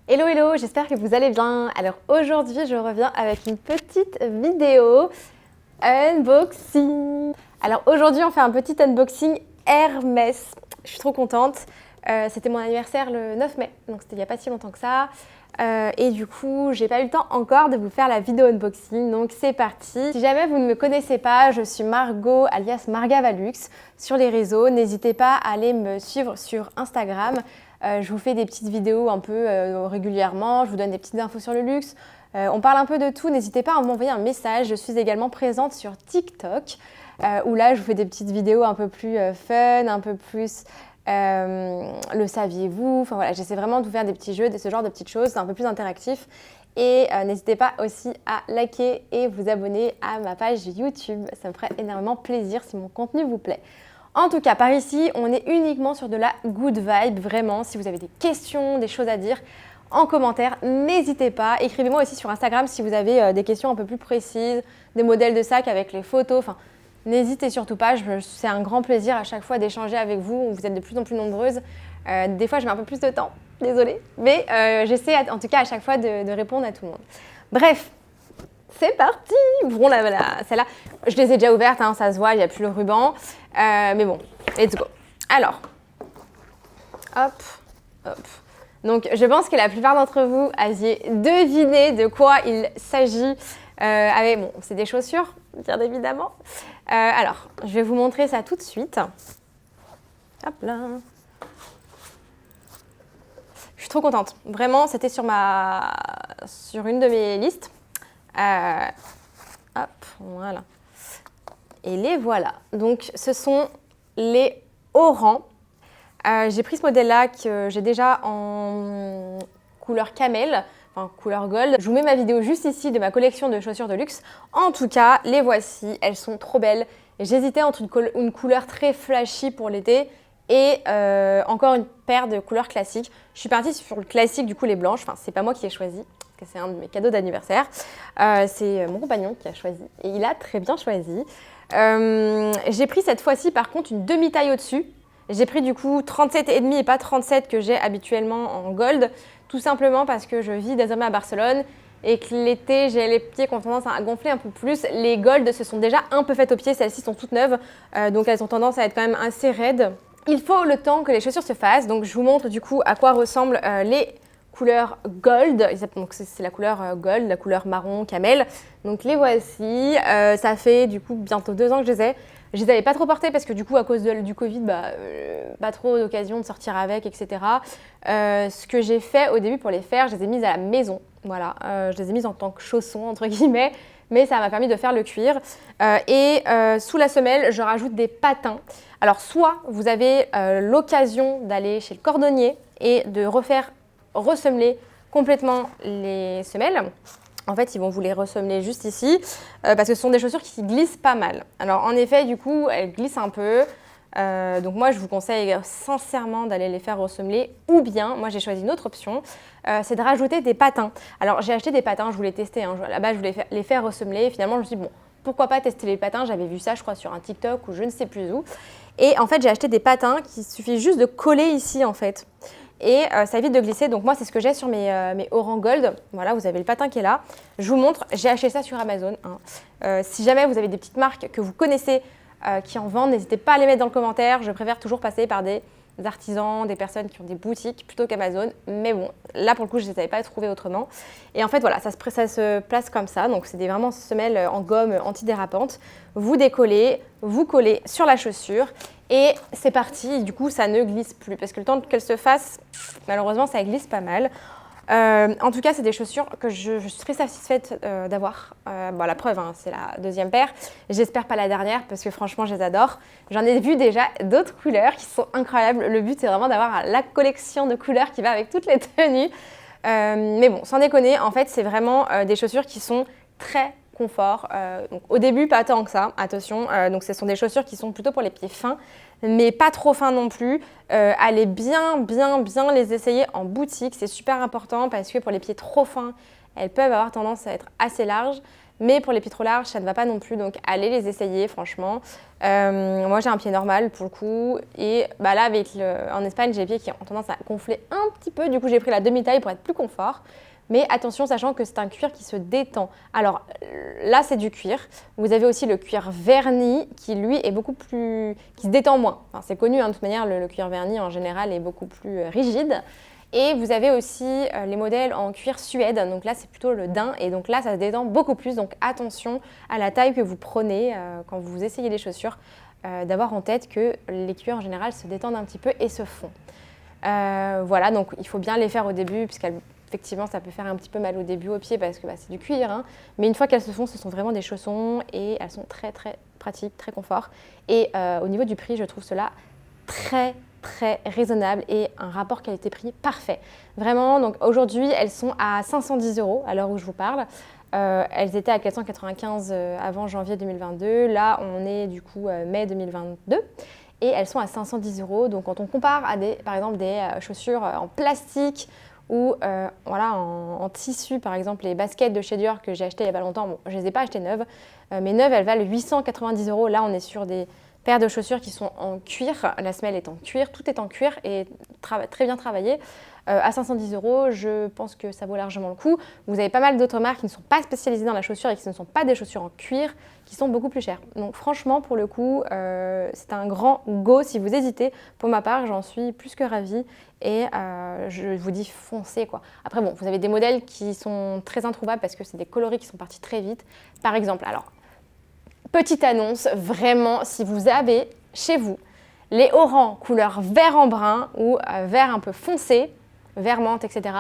Hello hello, j'espère que vous allez bien. Alors aujourd'hui je reviens avec une petite vidéo unboxing. Alors aujourd'hui on fait un petit unboxing Hermès. Je suis trop contente. C'était mon anniversaire le 9 mai, donc c'était il n'y a pas si longtemps que ça. Et du coup, j'ai pas eu le temps encore de vous faire la vidéo unboxing, donc c'est parti. Si jamais vous ne me connaissez pas, je suis Margot alias Margavalux sur les réseaux. N'hésitez pas à aller me suivre sur Instagram. Je vous fais des petites vidéos un peu régulièrement, je vous donne des petites infos sur le luxe. On parle un peu de tout, n'hésitez pas à m'envoyer un message. Je suis également présente sur TikTok, où là je vous fais des petites vidéos un peu plus fun, un peu plus le saviez-vous. Enfin voilà, j'essaie vraiment de vous faire des petits jeux, ce genre de petites choses, c'est un peu plus interactif. Et n'hésitez pas aussi à liker et vous abonner à ma page YouTube. Ça me ferait énormément plaisir si mon contenu vous plaît. En tout cas, par ici, on est uniquement sur de la good vibe, vraiment. Si vous avez des questions, des choses à dire en commentaire, n'hésitez pas. Écrivez-moi aussi sur Instagram si vous avez des questions un peu plus précises, des modèles de sacs avec les photos. Enfin, n'hésitez surtout pas. C'est un grand plaisir à chaque fois d'échanger avec vous. Vous êtes de plus en plus nombreuses. Des fois, je mets un peu plus de temps, désolée. Mais j'essaie en tout cas à chaque fois de répondre à tout le monde. Bref. C'est parti! Bon, celle-là, je les ai déjà ouvertes, hein, ça se voit, il n'y a plus le ruban. Mais bon, let's go. Alors, hop, hop. Donc, je pense que la plupart d'entre vous aviez deviné de quoi il s'agit. Bon, c'est des chaussures, bien évidemment. Alors, je vais vous montrer ça tout de suite. Hop là. Je suis trop contente. Vraiment, c'était sur une de mes listes. Hop, voilà. Et les voilà. Donc, ce sont les Oran. J'ai pris ce modèle-là que j'ai déjà en couleur camel, enfin couleur gold. Je vous mets ma vidéo juste ici de ma collection de chaussures de luxe. En tout cas, les voici. Elles sont trop belles. J'hésitais entre une couleur très flashy pour l'été et encore une paire de couleurs classiques. Je suis partie sur le classique, du coup les blanches. Enfin, c'est pas moi qui ai choisi. C'est un de mes cadeaux d'anniversaire. C'est mon compagnon qui a choisi et il a très bien choisi. J'ai pris cette fois-ci par contre une demi-taille au-dessus. J'ai pris du coup 37,5 et pas 37 que j'ai habituellement en gold, tout simplement parce que je vis désormais à Barcelone et que l'été j'ai les pieds qui ont tendance à gonfler un peu plus. Les gold se sont déjà un peu faites aux pieds, celles-ci sont toutes neuves, donc elles ont tendance à être quand même assez raides. Il faut le temps que les chaussures se fassent, donc je vous montre du coup à quoi ressemblent les couleur gold, donc c'est la couleur gold, la couleur marron camel. Donc les voici, ça fait du coup bientôt 2 ans que je les ai. Je les avais pas trop portées parce que du coup à cause du Covid, pas trop d'occasion de sortir avec, etc. Ce que j'ai fait au début pour les faire, je les ai mises à la maison. Voilà, je les ai mises en tant que chaussons entre guillemets, mais ça m'a permis de faire le cuir. Sous la semelle, je rajoute des patins. Alors soit vous avez l'occasion d'aller chez le cordonnier et de ressemeler complètement les semelles. En fait, ils vont vous les ressemeler juste ici parce que ce sont des chaussures qui glissent pas mal. Alors, en effet, du coup, elles glissent un peu. Donc, moi, je vous conseille sincèrement d'aller les faire ressemeler. Ou bien, moi, j'ai choisi une autre option, c'est de rajouter des patins. Alors, j'ai acheté des patins, je voulais tester. Hein. Là-bas, je voulais les faire ressemeler. Finalement, je me suis dit, bon, pourquoi pas tester les patins? J'avais vu ça, je crois, sur un TikTok ou je ne sais plus où. Et en fait, j'ai acheté des patins qui suffit juste de coller ici, en fait. Et ça évite de glisser. Donc moi, c'est ce que j'ai sur mes Oran Gold. Voilà, vous avez le patin qui est là. Je vous montre, j'ai acheté ça sur Amazon. Hein. Si jamais vous avez des petites marques que vous connaissez qui en vendent, n'hésitez pas à les mettre dans le commentaire. Je préfère toujours passer par des artisans, des personnes qui ont des boutiques plutôt qu'Amazon. Mais bon, là pour le coup, je ne les avais pas trouvées autrement. Et en fait, voilà, ça se place comme ça. Donc c'est vraiment semelles en gomme antidérapante. Vous décollez, vous collez sur la chaussure. Et c'est parti, du coup ça ne glisse plus parce que le temps qu'elle se fasse, malheureusement ça glisse pas mal. En tout cas c'est des chaussures que je suis très satisfaite d'avoir. La preuve, hein, c'est la deuxième paire. J'espère pas la dernière parce que franchement je les adore. J'en ai vu déjà d'autres couleurs qui sont incroyables. Le but c'est vraiment d'avoir la collection de couleurs qui va avec toutes les tenues. Mais bon, sans déconner, en fait c'est vraiment des chaussures qui sont très confort. Donc, au début, pas tant que ça, attention. Donc, ce sont des chaussures qui sont plutôt pour les pieds fins, mais pas trop fins non plus. Allez bien les essayer en boutique. C'est super important parce que pour les pieds trop fins, elles peuvent avoir tendance à être assez larges. Mais pour les pieds trop larges, ça ne va pas non plus. Donc allez les essayer, franchement. Moi, j'ai un pied normal pour le coup. Et bah, là, en Espagne, j'ai les pieds qui ont tendance à gonfler un petit peu. Du coup, j'ai pris la demi-taille pour être plus confort. Mais attention, sachant que c'est un cuir qui se détend. Alors là, c'est du cuir. Vous avez aussi le cuir verni qui, lui, est beaucoup plus... qui se détend moins. Enfin, c'est connu, hein, de toute manière, le cuir verni, en général, est beaucoup plus rigide. Et vous avez aussi les modèles en cuir suède. Donc là, c'est plutôt le daim. Et donc là, ça se détend beaucoup plus. Donc attention à la taille que vous prenez quand vous essayez les chaussures. D'avoir en tête que les cuirs, en général, se détendent un petit peu et se font. Voilà, donc il faut bien les faire au début, puisqu'effectivement, ça peut faire un petit peu mal au début aux pieds parce que c'est du cuir. Hein. Mais une fois qu'elles se font, ce sont vraiment des chaussons et elles sont très, très pratiques, très confort. Et au niveau du prix, je trouve cela très raisonnable et un rapport qualité-prix parfait. Vraiment, donc aujourd'hui, elles sont à 510 € à l'heure où je vous parle. Elles étaient à 495 avant janvier 2022. Là, on est du coup mai 2022. Et elles sont à 510 €. Donc quand on compare à par exemple des chaussures en plastique ou voilà, en tissu, par exemple les baskets de chez Dior que j'ai achetées il n'y a pas longtemps, bon, je ne les ai pas achetées neuves, mais neuves elles valent 890 €. Là on est sur des paires de chaussures qui sont en cuir, la semelle est en cuir, tout est en cuir et très bien travaillé. À 510 €, je pense que ça vaut largement le coup. Vous avez pas mal d'autres marques qui ne sont pas spécialisées dans la chaussure et qui ne sont pas des chaussures en cuir, qui sont beaucoup plus chères. Donc franchement, pour le coup, c'est un grand go si vous hésitez. Pour ma part, j'en suis plus que ravie et je vous dis foncez quoi. Après bon, vous avez des modèles qui sont très introuvables parce que c'est des coloris qui sont partis très vite. Par exemple, alors, petite annonce, vraiment, si vous avez chez vous les haut-rangs couleur vert en brun ou vert un peu foncé, vert menthe, etc.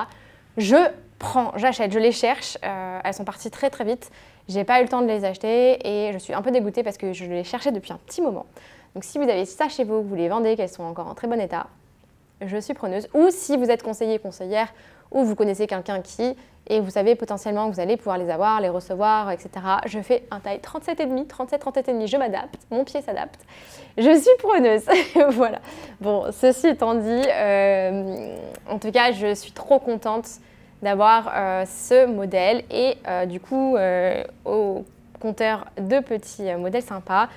Je prends, j'achète, je les cherche. Elles sont parties très vite. J'ai pas eu le temps de les acheter et je suis un peu dégoûtée parce que je les cherchais depuis un petit moment. Donc si vous avez ça chez vous, vous les vendez, qu'elles sont encore en très bon état, je suis preneuse. Ou si vous êtes conseiller, conseillère, ou vous connaissez quelqu'un qui, et vous savez potentiellement que vous allez pouvoir les avoir, les recevoir, etc. Je fais un taille 37,5, 37,5, je m'adapte, mon pied s'adapte. Je suis preneuse, voilà. Bon, ceci étant dit, en tout cas, je suis trop contente d'avoir ce modèle et du coup, au compteur de petits modèles sympas.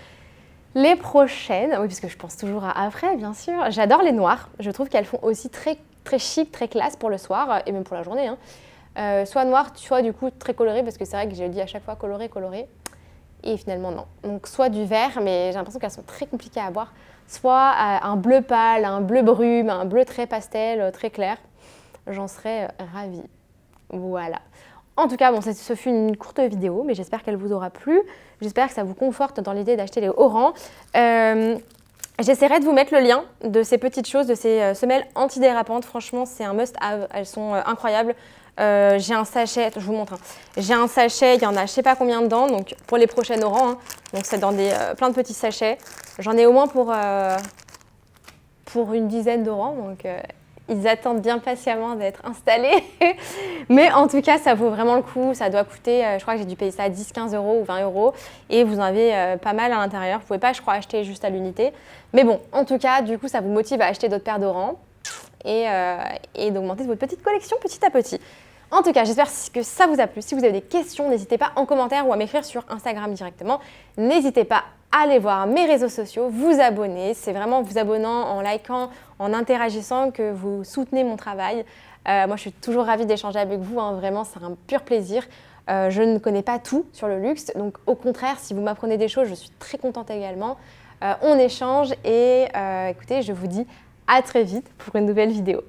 Les prochaines, oui, parce que je pense toujours à après, bien sûr. J'adore les noires. Je trouve qu'elles font aussi très chic, très classe pour le soir et même pour la journée. Hein. Soit noires, soit du coup très colorées, parce que c'est vrai que je dis à chaque fois coloré. Et finalement, non. Donc soit du vert, mais j'ai l'impression qu'elles sont très compliquées à avoir. Soit un bleu pâle, un bleu brume, un bleu très pastel, très clair. J'en serais ravie. Voilà. En tout cas, bon, ce fut une courte vidéo, mais j'espère qu'elle vous aura plu. J'espère que ça vous conforte dans l'idée d'acheter les haut-rangs. J'essaierai de vous mettre le lien de ces petites choses, de ces semelles antidérapantes. Franchement, c'est un must-have. Elles sont incroyables. J'ai un sachet, je vous montre. Hein. J'ai un sachet, il y en a je ne sais pas combien dedans, donc pour les prochaines haut-rangs. Hein. Donc c'est dans plein de petits sachets. J'en ai au moins pour une dizaine d'haut-rangs, donc ils attendent bien patiemment d'être installés. Mais en tout cas, ça vaut vraiment le coup. Ça doit coûter, je crois que j'ai dû payer ça à 10, 15 € ou 20 €. Et vous en avez pas mal à l'intérieur. Vous ne pouvez pas, je crois, acheter juste à l'unité. Mais bon, en tout cas, du coup, ça vous motive à acheter d'autres paires d'haut-rangs et d'augmenter votre petite collection petit à petit. En tout cas, j'espère que ça vous a plu. Si vous avez des questions, n'hésitez pas en commentaire ou à m'écrire sur Instagram directement. N'hésitez pas à aller voir mes réseaux sociaux, vous abonner. C'est vraiment vous abonnant, en likant, en interagissant que vous soutenez mon travail. Moi, je suis toujours ravie d'échanger avec vous. Hein. Vraiment, c'est un pur plaisir. Je ne connais pas tout sur le luxe. Donc, au contraire, si vous m'apprenez des choses, je suis très contente également. On échange et écoutez, je vous dis à très vite pour une nouvelle vidéo.